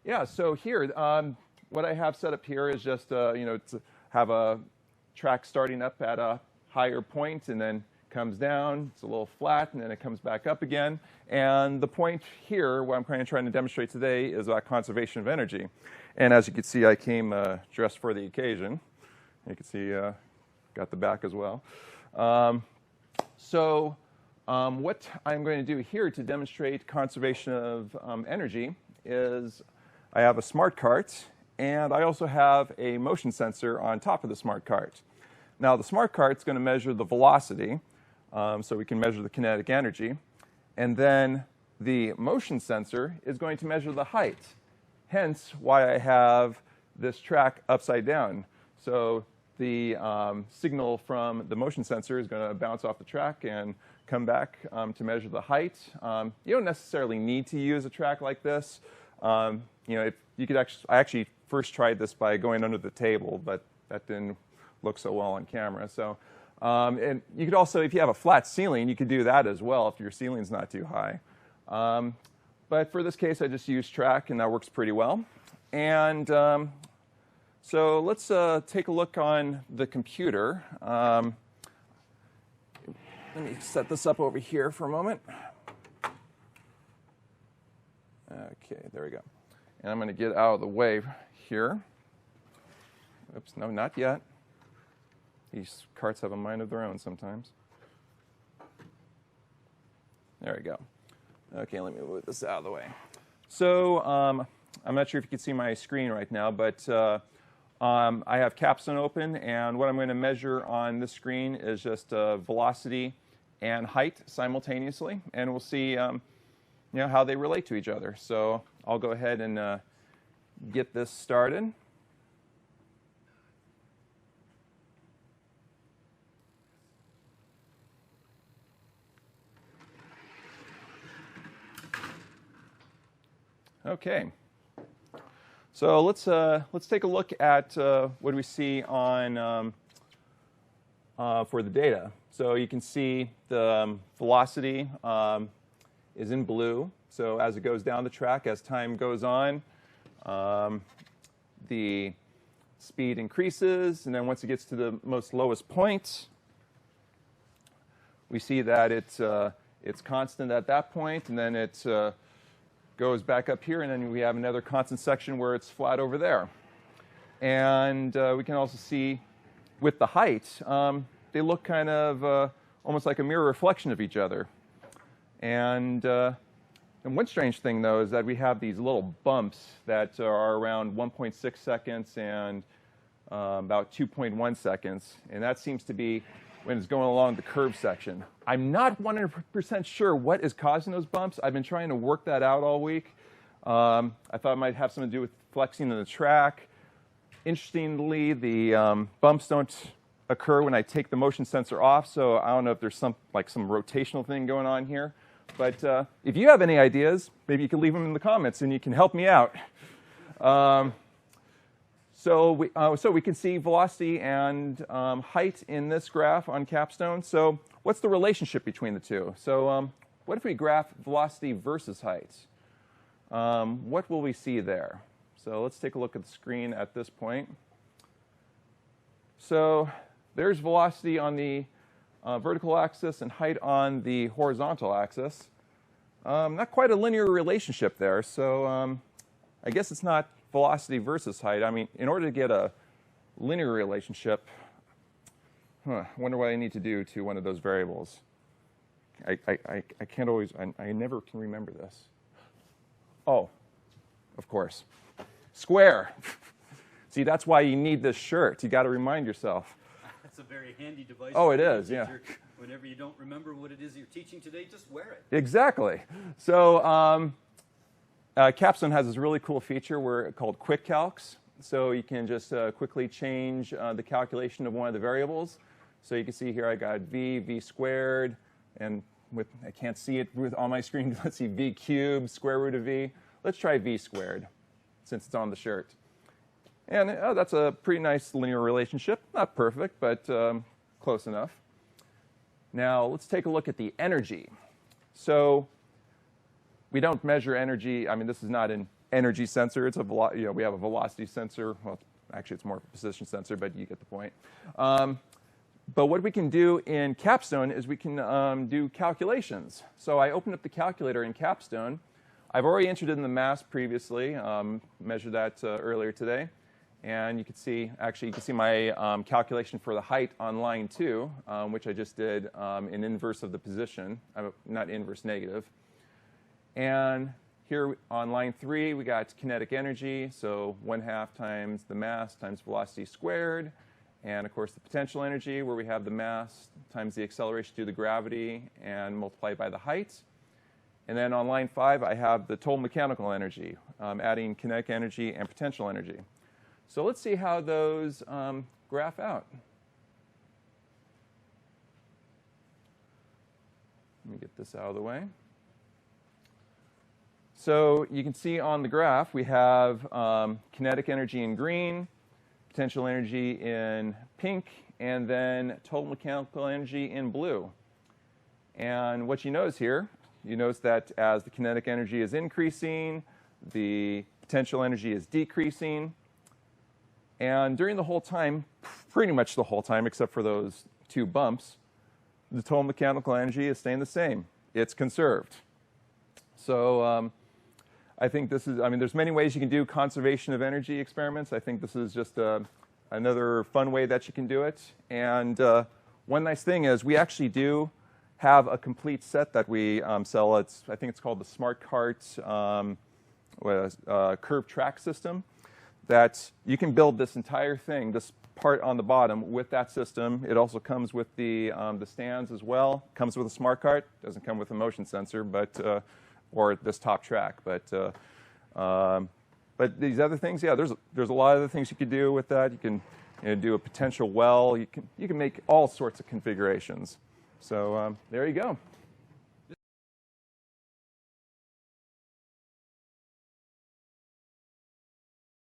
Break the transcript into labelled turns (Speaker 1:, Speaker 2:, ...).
Speaker 1: Yeah, so here, what I have set up here is just, to have a track starting up at a higher point and then comes down. It's a little flat, and then it comes back up again. And the point here, what I'm kind of trying to demonstrate today, is about conservation of energy. And as you can see, I came dressed for the occasion. You can see, got the back as well. What I'm going to do here to demonstrate conservation of energy is I have a smart cart, and I also have a motion sensor on top of the smart cart. Now, the smart cart is going to measure the velocity, so we can measure the kinetic energy. And then the motion sensor is going to measure the height, hence why I have this track upside down. So the signal from the motion sensor is going to bounce off the track and come back to measure the height. You don't necessarily need to use a track like this. If you could I actually first tried this by going under the table, but that didn't look so well on camera. So, and you could also, if you have a flat ceiling, you could do that as well if your ceiling's not too high. But for this case, I just used track, and that works pretty well. And so let's take a look on the computer. Let me set this up over here for a moment. Okay, there we go. And I'm going to get out of the way here. Oops, no, not yet. These carts have a mind of their own sometimes. There we go. Okay, let me move this out of the way. So I'm not sure if you can see my screen right now, but I have Capstone open, and what I'm going to measure on this screen is just velocity and height simultaneously, and we'll see how they relate to each other. So I'll go ahead and get this started. Okay. So let's take a look at what we see on for the data. So you can see the velocity is in blue. So as it goes down the track, as time goes on, the speed increases, and then once it gets to the most lowest point, we see that it's constant at that point, and then it goes back up here, and then we have another constant section where it's flat over there. And we can also see with the height, they look kind of almost like a mirror reflection of each other. And one strange thing, though, is that we have these little bumps that are around 1.6 seconds and about 2.1 seconds. And that seems to be when it's going along the curved section. I'm not 100% sure what is causing those bumps. I've been trying to work that out all week. I thought it might have something to do with flexing in the track. Interestingly, the bumps don't occur when I take the motion sensor off, so I don't know if there's some rotational thing going on here. But if you have any ideas, maybe you can leave them in the comments and you can help me out. So we can see velocity and height in this graph on Capstone. So what's the relationship between the two? So what if we graph velocity versus height? What will we see there? So let's take a look at the screen at this point. So there's velocity on the vertical axis and height on the horizontal axis. Not quite a linear relationship there. So I guess it's not velocity versus height. I mean, in order to get a linear relationship, I wonder what I need to do to one of those variables. I can't always, I never can remember this. Oh, of course. Square. See, that's why you need this shirt. You got to remind yourself.
Speaker 2: That's a very handy device.
Speaker 1: Oh, it is, yeah.
Speaker 2: Whenever you don't remember what it is you're teaching today, just wear it.
Speaker 1: Exactly. So Capstone has this really cool feature called Quick Calcs. So you can just quickly change the calculation of one of the variables. So you can see here I got v squared, and I can't see it on my screen. Let's see, v cubed, square root of v. Let's try v squared, since it's on the shirt. And that's a pretty nice linear relationship. Not perfect, but close enough. Now let's take a look at the energy. So we don't measure energy. I mean, this is not an energy sensor. It's a we have a velocity sensor. Well, actually, it's more of a position sensor, but you get the point. But what we can do in Capstone is we can do calculations. So I opened up the calculator in Capstone. I've already entered in the mass previously, measured that earlier today. And you can see, actually, you can see my calculation for the height on line 2, which I just did in inverse of the position, not inverse, negative. And here on line 3, we got kinetic energy, so 1/2 times the mass times velocity squared. And, of course, the potential energy, where we have the mass times the acceleration due to gravity and multiplied by the height. And then on line 5, I have the total mechanical energy, adding kinetic energy and potential energy. So let's see how those graph out. Let me get this out of the way. So you can see on the graph, we have kinetic energy in green, potential energy in pink, and then total mechanical energy in blue. And what you notice here, you notice that as the kinetic energy is increasing, the potential energy is decreasing. And during the whole time, pretty much the whole time, except for those 2 bumps, the total mechanical energy is staying the same. It's conserved. So I think this is, there's many ways you can do conservation of energy experiments. I think this is just another fun way that you can do it. And one nice thing is we actually do have a complete set that we sell. I think it's called the Smart Cart curved track system, that you can build this entire thing, this part on the bottom, with that system. It also comes with the stands as well. Comes with a smart cart. Doesn't come with a motion sensor, but or this top track. But these other things, yeah, there's a lot of other things you could do with that. You can do a potential well. You can make all sorts of configurations. So there you go.